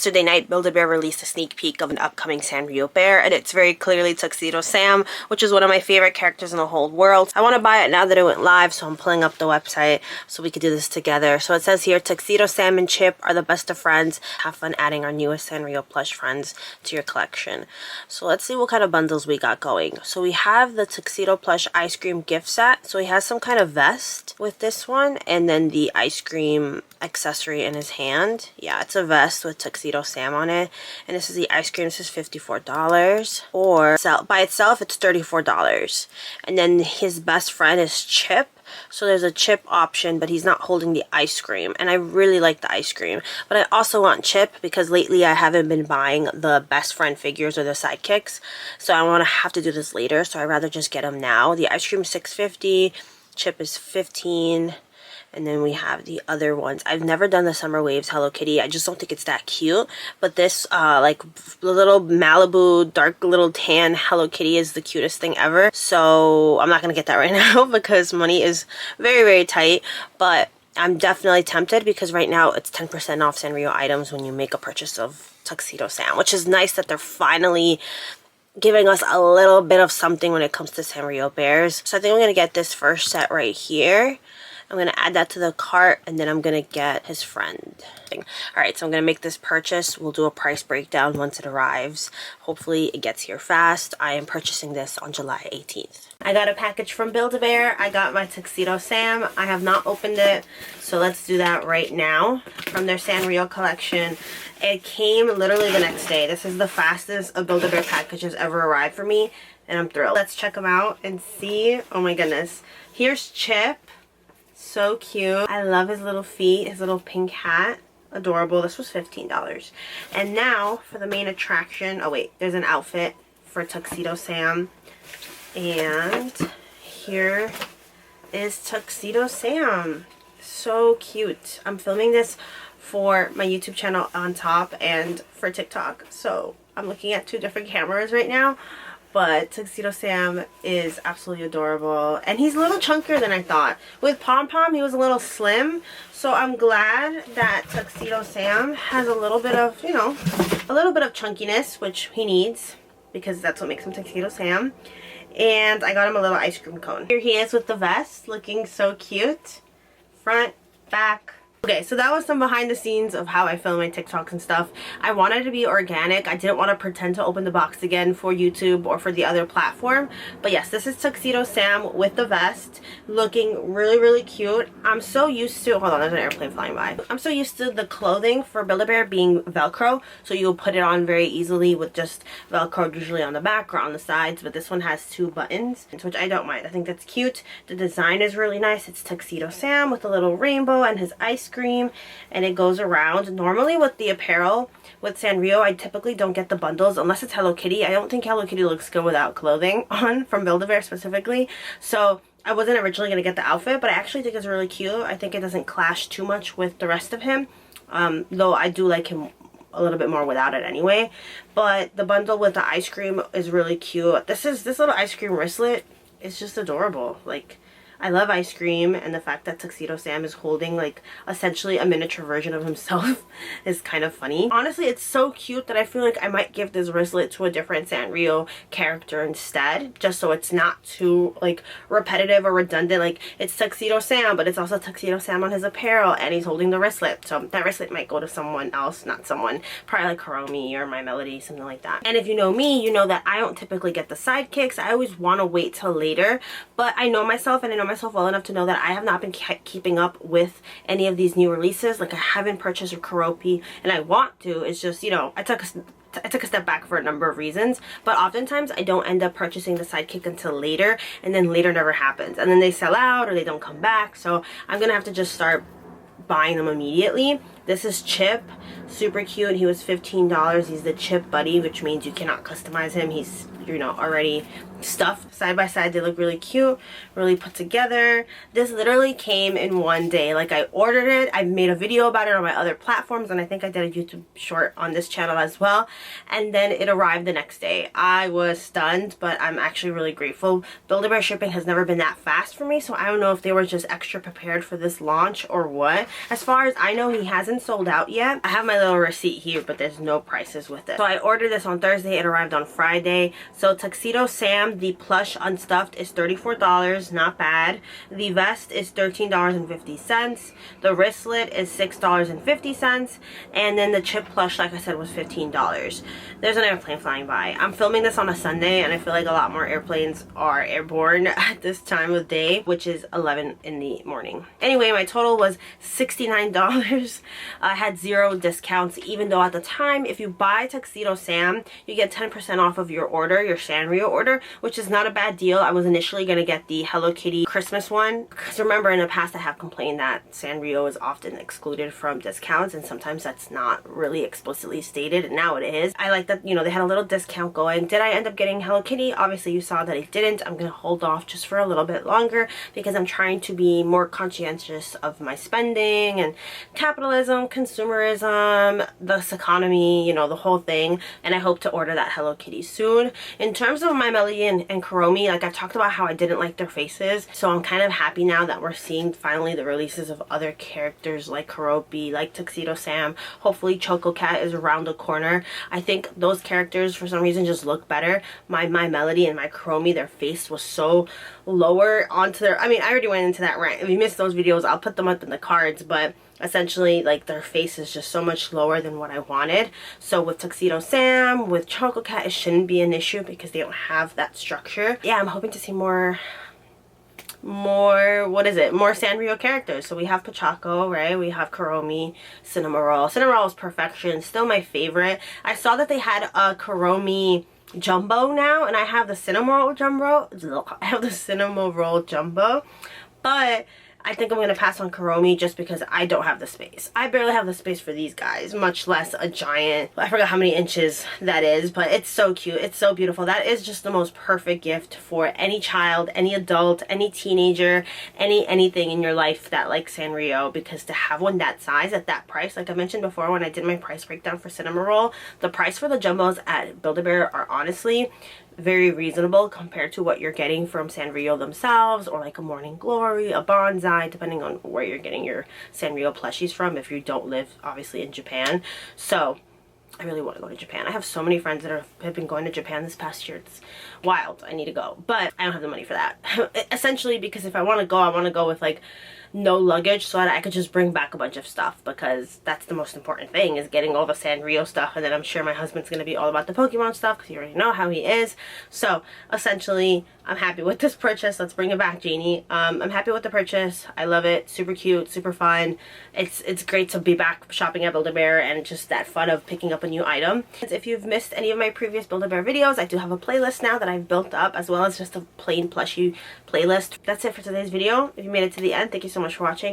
Yesterday night, Build-A-Bear released a sneak peek of an upcoming Sanrio bear, and it's very clearly Tuxedosam, which is one of my favorite characters in the whole world. I want to buy it now that it went live, so I'm pulling up the website so we could do this together. So it says here, Tuxedosam and Chip are the best of friends. Have fun adding our newest Sanrio plush friends to your collection. So let's see what kind of bundles we got going. So we have the Tuxedo plush ice cream gift set. So he has some kind of vest with this one, and then the ice cream accessory in his hand. Yeah, it's a vest with Tuxedosam on it, and this is the ice cream. This is $54, or by itself it's $34. And then his best friend is Chip. So there's a Chip option, but he's not holding the ice cream, and I really like the ice cream. But I also want Chip because lately I haven't been buying the best friend figures or the sidekicks, so I want to have to do this later, so I'd rather just get him now. The ice cream is $6.50, Chip is $15. And then we have the other ones. I've never done the Summer Waves Hello Kitty. I just don't think it's that cute. But this, like, little Malibu, dark little tan Hello Kitty is the cutest thing ever. So I'm not going to get that right now because money is very, very tight. But I'm definitely tempted because right now it's 10% off Sanrio items when you make a purchase of Tuxedosam, which is nice that they're finally giving us a little bit of something when it comes to Sanrio bears. So I think I'm going to get this first set right here. I'm going to add that to the cart, and then I'm going to get his friend. Alright, so I'm going to make this purchase. We'll do a price breakdown once it arrives. Hopefully it gets here fast. I am purchasing this on July 18th. I got a package from Build-A-Bear. I got my Tuxedosam. I have not opened it, so let's do that right now. From their Sanrio collection. It came literally the next day. This is the fastest a Build-A-Bear package has ever arrived for me, and I'm thrilled. Let's check them out and see. Oh my goodness. Here's Chip. So cute. I love his little feet, his little pink hat. Adorable. This was $15. And now for the main attraction. Oh wait, there's an outfit for Tuxedosam. And here is Tuxedosam. So cute. I'm filming this for my YouTube channel on top and for TikTok. So I'm looking at two different cameras right now. But Tuxedosam is absolutely adorable. And he's a little chunkier than I thought. With Pom Pom, he was a little slim. So I'm glad that Tuxedosam has a little bit of, you know, a little bit of chunkiness, which he needs, because that's what makes him Tuxedosam. And I got him a little ice cream cone. Here he is with the vest, looking so cute. Front, back. Okay, so that was some behind the scenes of how I film my TikToks and stuff. I wanted to be organic. I didn't want to pretend to open the box again for YouTube or for the other platform. But yes, this is Tuxedosam with the vest, looking really, really cute. I'm so used to, hold on, there's an airplane flying by. I'm so used to the clothing for Build-A-Bear being Velcro, so you'll put it on very easily with just Velcro usually on the back or on the sides, but this one has two buttons, which I don't mind. I think that's cute. The design is really nice. It's Tuxedosam with a little rainbow and his ice cream, and it goes around. Normally with the apparel with Sanrio, I typically don't get the bundles unless it's Hello Kitty. I don't think Hello Kitty looks good without clothing on from Build-A-Bear specifically, so I wasn't originally going to get the outfit, but I actually think it's really cute. I think it doesn't clash too much with the rest of him, though I do like him a little bit more without it anyway. But the bundle with the ice cream is really cute. This little ice cream wristlet is just adorable. Like, I love ice cream, and the fact that Tuxedosam is holding like essentially a miniature version of himself is kind of funny. Honestly, it's so cute that I feel like I might give this wristlet to a different Sanrio character instead, just so it's not too like repetitive or redundant. Like, it's Tuxedosam, but it's also Tuxedosam on his apparel, and he's holding the wristlet, so that wristlet might go to someone else, not someone, probably like Hiromi or My Melody, something like that. And if you know me, you know that I don't typically get the sidekicks. I always want to wait till later, but I know myself, and I know myself well enough to know that I have not been keeping up with any of these new releases. Like, I haven't purchased a Kuropi, and I want to. It's just, you know, I took a step back for a number of reasons, but oftentimes I don't end up purchasing the sidekick until later, and then later never happens, and then they sell out or they don't come back. So I'm gonna have to just start buying them immediately. This is Chip, super cute. He was $15. He's the Chip Buddy, which means you cannot customize him. He's, you know, already stuffed. Side by side, they look really cute, really put together. This literally came in one day. Like, I ordered it, I made a video about it on my other platforms, and I think I did a YouTube short on this channel as well, and then it arrived the next day. I was stunned, but I'm actually really grateful. Build-A-Bear shipping has never been that fast for me, so I don't know if they were just extra prepared for this launch or what. As far as I know, he hasn't hasn't sold out yet. I have my little receipt here, but there's no prices with it. So I ordered this on Thursday. It arrived on Friday. So Tuxedosam, the plush unstuffed, is $34. Not bad. The vest is $13.50. The wristlet is $6.50. And then the chip plush, like I said, was $15. There's an airplane flying by. I'm filming this on a Sunday, and I feel like a lot more airplanes are airborne at this time of day, which is 11 in the morning. Anyway, my total was $69. I had 0 discounts, even though at the time, if you buy Tuxedosam, you get 10% off of your order, your Sanrio order, which is not a bad deal. I was initially going to get the Hello Kitty Christmas one, because remember in the past I have complained that Sanrio is often excluded from discounts, and sometimes that's not really explicitly stated, and now it is. I like that, you know, they had a little discount going. Did I end up getting Hello Kitty? Obviously you saw that I didn't. I'm going to hold off just for a little bit longer because I'm trying to be more conscientious of my spending and capitalism, consumerism, this economy, you know, the whole thing, and I hope to order that Hello Kitty soon. In terms of My Melody and Kuromi, like I've talked about how I didn't like their faces, so I'm kind of happy now that we're seeing finally the releases of other characters like Kuromi, like Tuxedosam. Hopefully Choco Cat is around the corner. I think those characters for some reason just look better. My Melody and my Kuromi, their face was so lower onto their, I mean, I already went into that rant. If you missed those videos, I'll put them up in the cards, but essentially like their face is just so much lower than what I wanted. So with Tuxedosam, with Choco Cat, it shouldn't be an issue because they don't have that structure. Yeah, I'm hoping to see more what is it, more Sanrio characters. So we have Pachaco, right? We have Kuromi, Cinnamoroll. Cinnamoroll is perfection, still my favorite. I saw that they had a Kuromi Jumbo now, and I have the Cinnamoroll Jumbo. I have the Cinnamoroll Jumbo, but I think I'm going to pass on Kuromi just because I don't have the space. I barely have the space for these guys, much less a giant. I forgot how many inches that is, but it's so cute. It's so beautiful. That is just the most perfect gift for any child, any adult, any teenager, anything in your life that likes Sanrio, because to have one that size at that price, like I mentioned before when I did my price breakdown for Cinnamoroll, the price for the jumbos at Build-A-Bear are honestly very reasonable compared to what you're getting from Sanrio themselves, or like a Morning Glory, a Bonsai, depending on where you're getting your Sanrio plushies from if you don't live obviously in Japan. So I really want to go to Japan. I have so many friends that have been going to Japan this past year. It's wild. I need to go, but I don't have the money for that. Essentially because if I want to go with like no luggage so that I could just bring back a bunch of stuff, because that's the most important thing, is getting all the Sanrio stuff. And then I'm sure my husband's going to be all about the Pokemon stuff because you already know how he is. So essentially I'm happy with this purchase. Let's bring it back, Janie. I'm happy with the purchase. I love it. Super cute, super fun. It's great to be back shopping at Build-A-Bear and just that fun of picking up a new item. If you've missed any of my previous Build-A-Bear videos, I do have a playlist now that I've built up, as well as just a plain plushie playlist. That's it for today's video. If you made it to the end, thank you so much for watching.